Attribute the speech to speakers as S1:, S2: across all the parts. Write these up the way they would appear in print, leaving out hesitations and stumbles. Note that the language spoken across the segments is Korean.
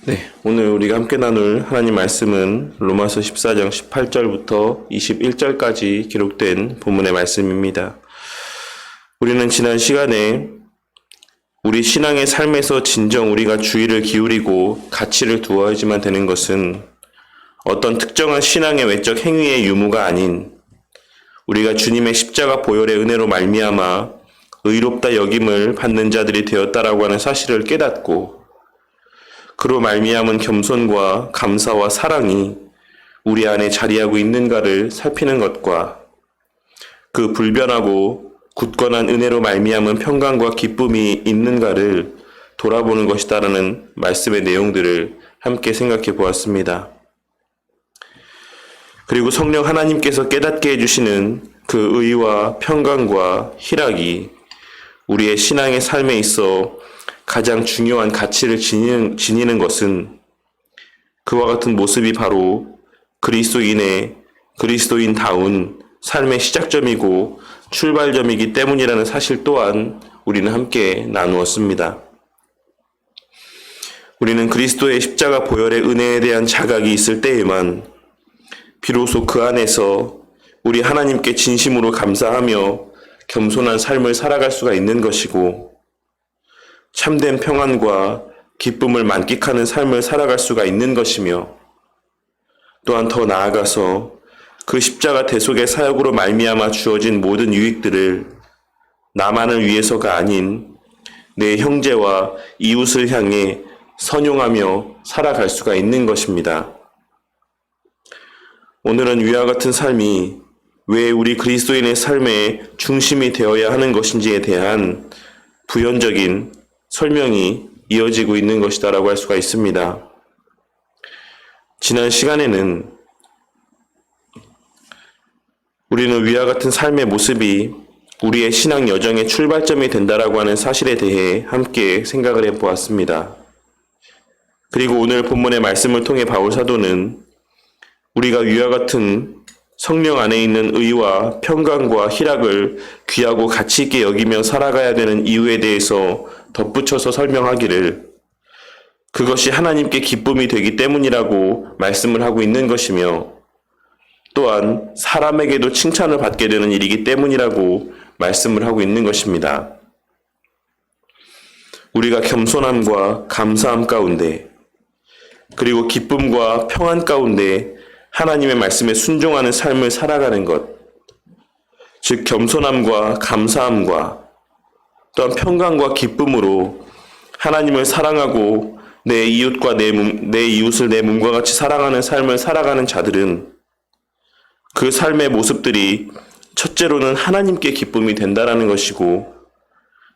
S1: 네, 오늘 우리가 함께 나눌 하나님 말씀은 로마서 14장 18절부터 21절까지 기록된 본문의 말씀입니다. 우리는 지난 시간에 우리 신앙의 삶에서 진정 우리가 주의를 기울이고 가치를 두어야지만 되는 것은 어떤 특정한 신앙의 외적 행위의 유무가 아닌 우리가 주님의 십자가 보혈의 은혜로 말미암아 의롭다 여김을 받는 자들이 되었다라고 하는 사실을 깨닫고 그로 말미암은 겸손과 감사와 사랑이 우리 안에 자리하고 있는가를 살피는 것과 그 불변하고 굳건한 은혜로 말미암은 평강과 기쁨이 있는가를 돌아보는 것이다라는 말씀의 내용들을 함께 생각해 보았습니다. 그리고 성령 하나님께서 깨닫게 해주시는 그 의와 평강과 희락이 우리의 신앙의 삶에 있어 가장 중요한 가치를 지니는 것은 그와 같은 모습이 바로 그리스도인다운 삶의 시작점이고 출발점이기 때문이라는 사실 또한 우리는 함께 나누었습니다. 우리는 그리스도의 십자가 보혈의 은혜에 대한 자각이 있을 때에만 비로소 그 안에서 우리 하나님께 진심으로 감사하며 겸손한 삶을 살아갈 수가 있는 것이고 참된 평안과 기쁨을 만끽하는 삶을 살아갈 수가 있는 것이며 또한 더 나아가서 그 십자가 대속의 사역으로 말미암아 주어진 모든 유익들을 나만을 위해서가 아닌 내 형제와 이웃을 향해 선용하며 살아갈 수가 있는 것입니다. 오늘은 위와 같은 삶이 왜 우리 그리스도인의 삶의 중심이 되어야 하는 것인지에 대한 부연적인 설명이 이어지고 있는 것이다라고 할 수가 있습니다. 지난 시간에는 우리는 위와 같은 삶의 모습이 우리의 신앙 여정의 출발점이 된다라고 하는 사실에 대해 함께 생각을 해보았습니다. 그리고 오늘 본문의 말씀을 통해 바울 사도는 우리가 위와 같은 성령 안에 있는 의와 평강과 희락을 귀하고 가치 있게 여기며 살아가야 되는 이유에 대해서 덧붙여서 설명하기를 그것이 하나님께 기쁨이 되기 때문이라고 말씀을 하고 있는 것이며 또한 사람에게도 칭찬을 받게 되는 일이기 때문이라고 말씀을 하고 있는 것입니다. 우리가 겸손함과 감사함 가운데 그리고 기쁨과 평안 가운데 하나님의 말씀에 순종하는 삶을 살아가는 것, 즉 겸손함과 감사함과 또한 평강과 기쁨으로 하나님을 사랑하고 내 이웃과 내 이웃을 내 몸과 같이 사랑하는 삶을 살아가는 자들은 그 삶의 모습들이 첫째로는 하나님께 기쁨이 된다라는 것이고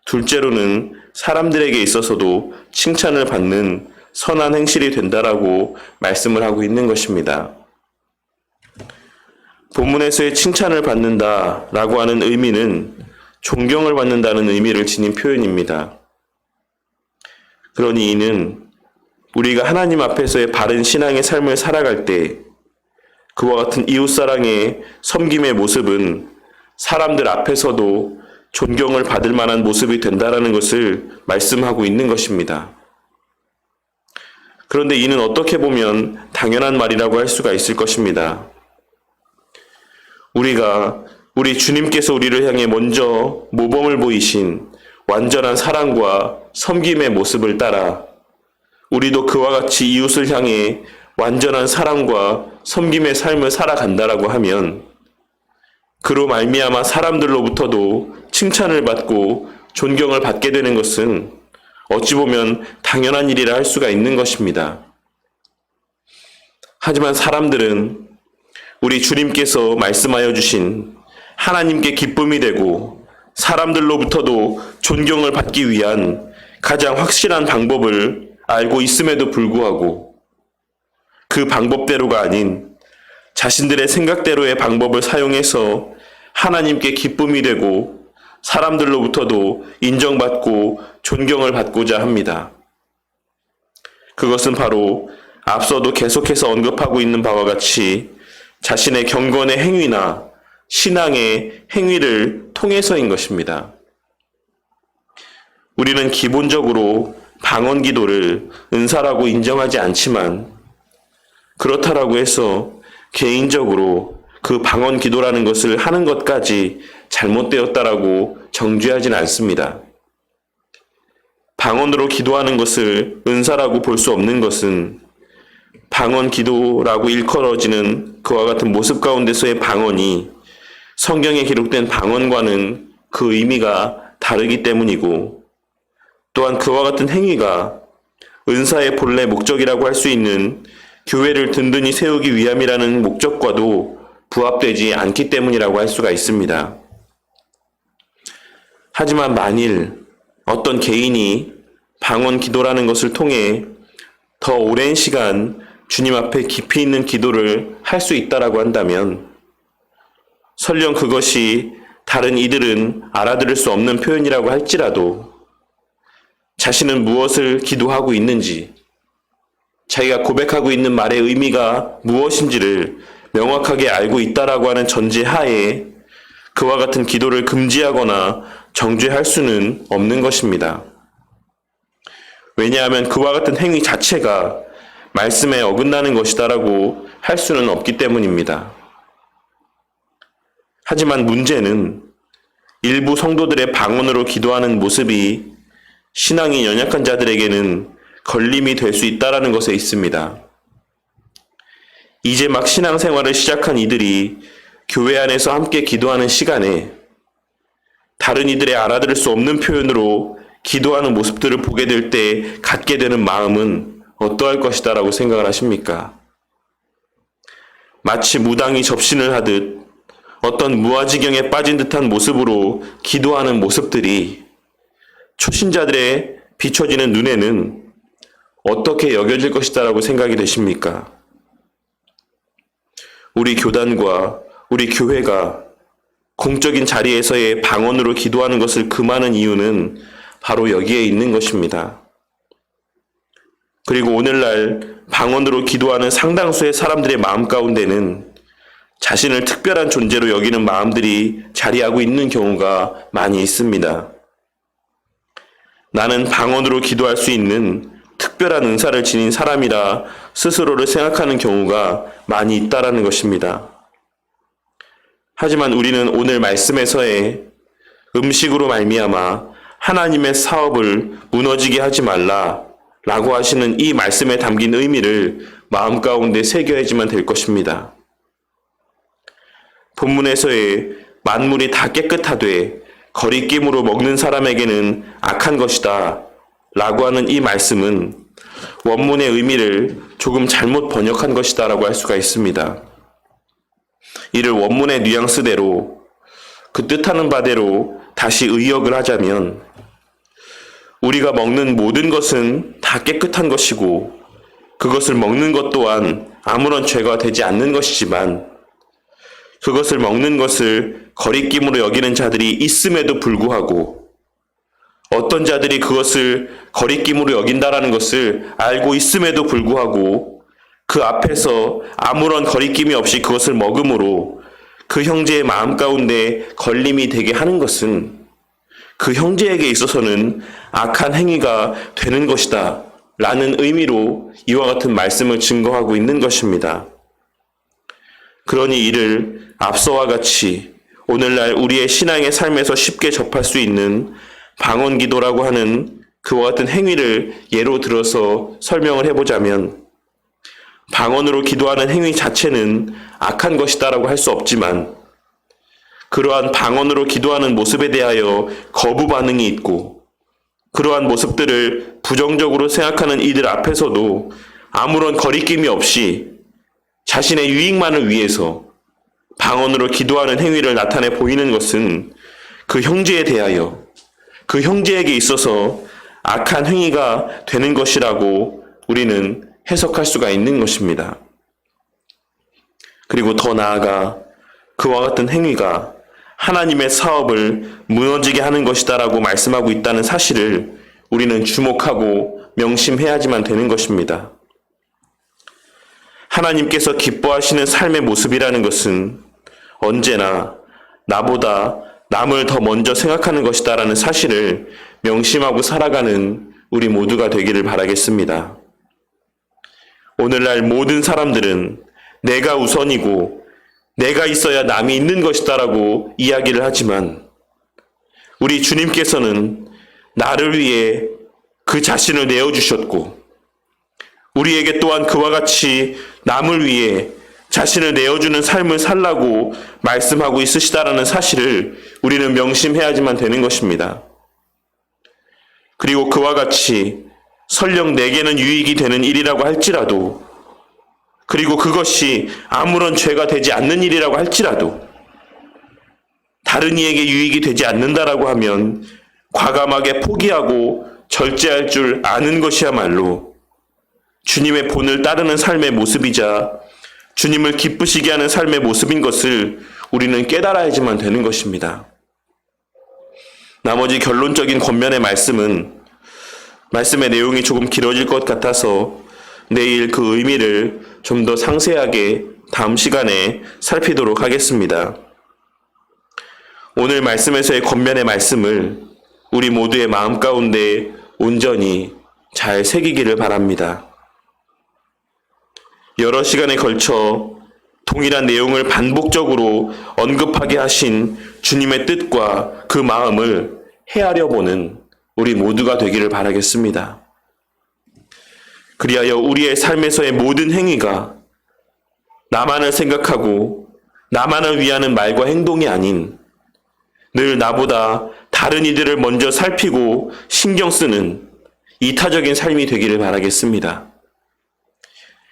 S1: 둘째로는 사람들에게 있어서도 칭찬을 받는 선한 행실이 된다라고 말씀을 하고 있는 것입니다. 본문에서의 칭찬을 받는다라고 하는 의미는 존경을 받는다는 의미를 지닌 표현입니다. 그러니 이는 우리가 하나님 앞에서의 바른 신앙의 삶을 살아갈 때 그와 같은 이웃사랑의 섬김의 모습은 사람들 앞에서도 존경을 받을 만한 모습이 된다라는 것을 말씀하고 있는 것입니다. 그런데 이는 어떻게 보면 당연한 말이라고 할 수가 있을 것입니다. 우리 주님께서 우리를 향해 먼저 모범을 보이신 완전한 사랑과 섬김의 모습을 따라 우리도 그와 같이 이웃을 향해 완전한 사랑과 섬김의 삶을 살아간다라고 하면 그로 말미암아 사람들로부터도 칭찬을 받고 존경을 받게 되는 것은 어찌 보면 당연한 일이라 할 수가 있는 것입니다. 하지만 사람들은 우리 주님께서 말씀하여 주신 하나님께 기쁨이 되고 사람들로부터도 존경을 받기 위한 가장 확실한 방법을 알고 있음에도 불구하고 그 방법대로가 아닌 자신들의 생각대로의 방법을 사용해서 하나님께 기쁨이 되고 사람들로부터도 인정받고 존경을 받고자 합니다. 그것은 바로 앞서도 계속해서 언급하고 있는 바와 같이 자신의 경건의 행위나 신앙의 행위를 통해서인 것입니다. 우리는 기본적으로 방언 기도를 은사라고 인정하지 않지만 그렇다라고 해서 개인적으로 그 방언 기도라는 것을 하는 것까지 잘못되었다라고 정죄하진 않습니다. 방언으로 기도하는 것을 은사라고 볼 수 없는 것은 방언 기도라고 일컬어지는 그와 같은 모습 가운데서의 방언이 성경에 기록된 방언과는 그 의미가 다르기 때문이고, 또한 그와 같은 행위가 은사의 본래 목적이라고 할 수 있는 교회를 든든히 세우기 위함이라는 목적과도 부합되지 않기 때문이라고 할 수가 있습니다. 하지만 만일 어떤 개인이 방언 기도라는 것을 통해 더 오랜 시간 주님 앞에 깊이 있는 기도를 할 수 있다라고 한다면, 설령 그것이 다른 이들은 알아들을 수 없는 표현이라고 할지라도 자신은 무엇을 기도하고 있는지, 자기가 고백하고 있는 말의 의미가 무엇인지를 명확하게 알고 있다라고 하는 전제하에 그와 같은 기도를 금지하거나 정죄할 수는 없는 것입니다. 왜냐하면 그와 같은 행위 자체가 말씀에 어긋나는 것이다라고 할 수는 없기 때문입니다. 하지만 문제는 일부 성도들의 방언으로 기도하는 모습이 신앙이 연약한 자들에게는 걸림이 될 수 있다라는 것에 있습니다. 이제 막 신앙생활을 시작한 이들이 교회 안에서 함께 기도하는 시간에 다른 이들의 알아들을 수 없는 표현으로 기도하는 모습들을 보게 될 때 갖게 되는 마음은 어떠할 것이다라고 생각을 하십니까? 마치 무당이 접신을 하듯 어떤 무아지경에 빠진 듯한 모습으로 기도하는 모습들이 초신자들의 비춰지는 눈에는 어떻게 여겨질 것이다라고 생각이 되십니까? 우리 교단과 우리 교회가 공적인 자리에서의 방언으로 기도하는 것을 금하는 이유는 바로 여기에 있는 것입니다. 그리고 오늘날 방언으로 기도하는 상당수의 사람들의 마음 가운데는 자신을 특별한 존재로 여기는 마음들이 자리하고 있는 경우가 많이 있습니다. 나는 방언으로 기도할 수 있는 특별한 은사를 지닌 사람이라 스스로를 생각하는 경우가 많이 있다라는 것입니다. 하지만 우리는 오늘 말씀에서의 음식으로 말미암아 하나님의 사업을 무너지게 하지 말라 라고 하시는 이 말씀에 담긴 의미를 마음 가운데 새겨야지만 될 것입니다. 본문에서의 만물이 다 깨끗하되 거리낌으로 먹는 사람에게는 악한 것이다 라고 하는 이 말씀은 원문의 의미를 조금 잘못 번역한 것이다 라고 할 수가 있습니다. 이를 원문의 뉘앙스대로 그 뜻하는 바대로 다시 의역을 하자면, 우리가 먹는 모든 것은 다 깨끗한 것이고 그것을 먹는 것 또한 아무런 죄가 되지 않는 것이지만, 그것을 먹는 것을 거리낌으로 여기는 자들이 있음에도 불구하고 어떤 자들이 그것을 거리낌으로 여긴다라는 것을 알고 있음에도 불구하고 그 앞에서 아무런 거리낌이 없이 그것을 먹음으로 그 형제의 마음 가운데 걸림이 되게 하는 것은 그 형제에게 있어서는 악한 행위가 되는 것이다 라는 의미로 이와 같은 말씀을 증거하고 있는 것입니다. 그러니 이를 앞서와 같이 오늘날 우리의 신앙의 삶에서 쉽게 접할 수 있는 방언 기도라고 하는 그와 같은 행위를 예로 들어서 설명을 해보자면, 방언으로 기도하는 행위 자체는 악한 것이다라고 할 수 없지만 그러한 방언으로 기도하는 모습에 대하여 거부 반응이 있고 그러한 모습들을 부정적으로 생각하는 이들 앞에서도 아무런 거리낌이 없이 자신의 유익만을 위해서 방언으로 기도하는 행위를 나타내 보이는 것은 그 형제에 대하여 그 형제에게 있어서 악한 행위가 되는 것이라고 우리는 해석할 수가 있는 것입니다. 그리고 더 나아가 그와 같은 행위가 하나님의 사업을 무너지게 하는 것이다라고 말씀하고 있다는 사실을 우리는 주목하고 명심해야지만 되는 것입니다. 하나님께서 기뻐하시는 삶의 모습이라는 것은 언제나 나보다 남을 더 먼저 생각하는 것이다라는 사실을 명심하고 살아가는 우리 모두가 되기를 바라겠습니다. 오늘날 모든 사람들은 내가 우선이고 내가 있어야 남이 있는 것이다라고 이야기를 하지만 우리 주님께서는 나를 위해 그 자신을 내어주셨고 우리에게 또한 그와 같이 남을 위해 자신을 내어주는 삶을 살라고 말씀하고 있으시다라는 사실을 우리는 명심해야지만 되는 것입니다. 그리고 그와 같이 설령 내게는 유익이 되는 일이라고 할지라도 그리고 그것이 아무런 죄가 되지 않는 일이라고 할지라도 다른 이에게 유익이 되지 않는다라고 하면 과감하게 포기하고 절제할 줄 아는 것이야말로 주님의 본을 따르는 삶의 모습이자 주님을 기쁘시게 하는 삶의 모습인 것을 우리는 깨달아야지만 되는 것입니다. 나머지 결론적인 권면의 말씀의 내용이 조금 길어질 것 같아서 내일 그 의미를 좀 더 상세하게 다음 시간에 살피도록 하겠습니다. 오늘 말씀에서의 권면의 말씀을 우리 모두의 마음 가운데 온전히 잘 새기기를 바랍니다. 여러 시간에 걸쳐 동일한 내용을 반복적으로 언급하게 하신 주님의 뜻과 그 마음을 헤아려 보는 우리 모두가 되기를 바라겠습니다. 그리하여 우리의 삶에서의 모든 행위가 나만을 생각하고 나만을 위하는 말과 행동이 아닌 늘 나보다 다른 이들을 먼저 살피고 신경 쓰는 이타적인 삶이 되기를 바라겠습니다.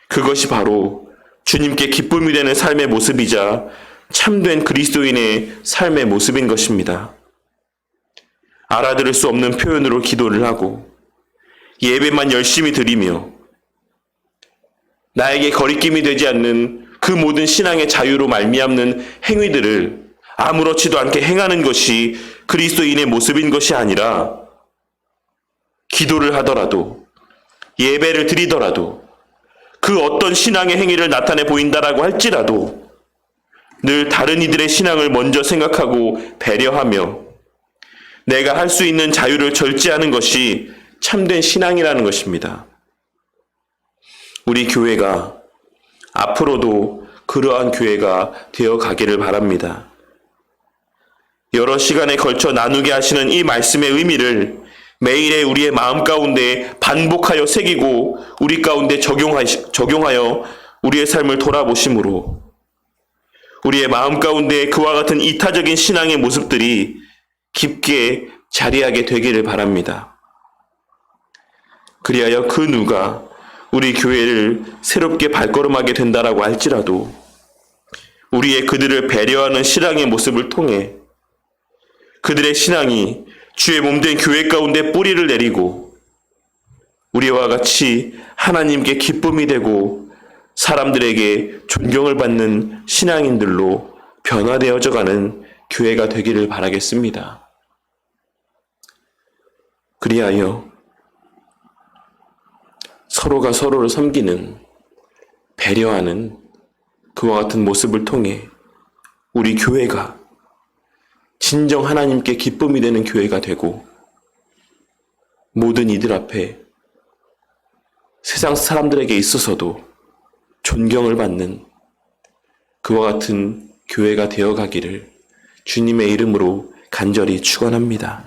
S1: 그것이 바로 주님께 기쁨이 되는 삶의 모습이자 참된 그리스도인의 삶의 모습인 것입니다. 알아들을 수 없는 표현으로 기도를 하고 예배만 열심히 드리며 나에게 거리낌이 되지 않는 그 모든 신앙의 자유로 말미암는 행위들을 아무렇지도 않게 행하는 것이 그리스도인의 모습인 것이 아니라 기도를 하더라도 예배를 드리더라도 그 어떤 신앙의 행위를 나타내 보인다라고 할지라도 늘 다른 이들의 신앙을 먼저 생각하고 배려하며 내가 할 수 있는 자유를 절제하는 것이 참된 신앙이라는 것입니다. 우리 교회가 앞으로도 그러한 교회가 되어 가기를 바랍니다. 여러 시간에 걸쳐 나누게 하시는 이 말씀의 의미를 매일의 우리의 마음 가운데 반복하여 새기고 우리 가운데 적용하여 우리의 삶을 돌아보심으로 우리의 마음 가운데 그와 같은 이타적인 신앙의 모습들이 깊게 자리하게 되기를 바랍니다. 그리하여 그 누가 우리 교회를 새롭게 발걸음하게 된다라고 할지라도 우리의 그들을 배려하는 신앙의 모습을 통해 그들의 신앙이 주의 몸된 교회 가운데 뿌리를 내리고 우리와 같이 하나님께 기쁨이 되고 사람들에게 존경을 받는 신앙인들로 변화되어져 가는 교회가 되기를 바라겠습니다. 그리하여 서로가 서로를 섬기는, 배려하는 그와 같은 모습을 통해 우리 교회가 진정 하나님께 기쁨이 되는 교회가 되고 모든 이들 앞에 세상 사람들에게 있어서도 존경을 받는 그와 같은 교회가 되어가기를 주님의 이름으로 간절히 축원합니다.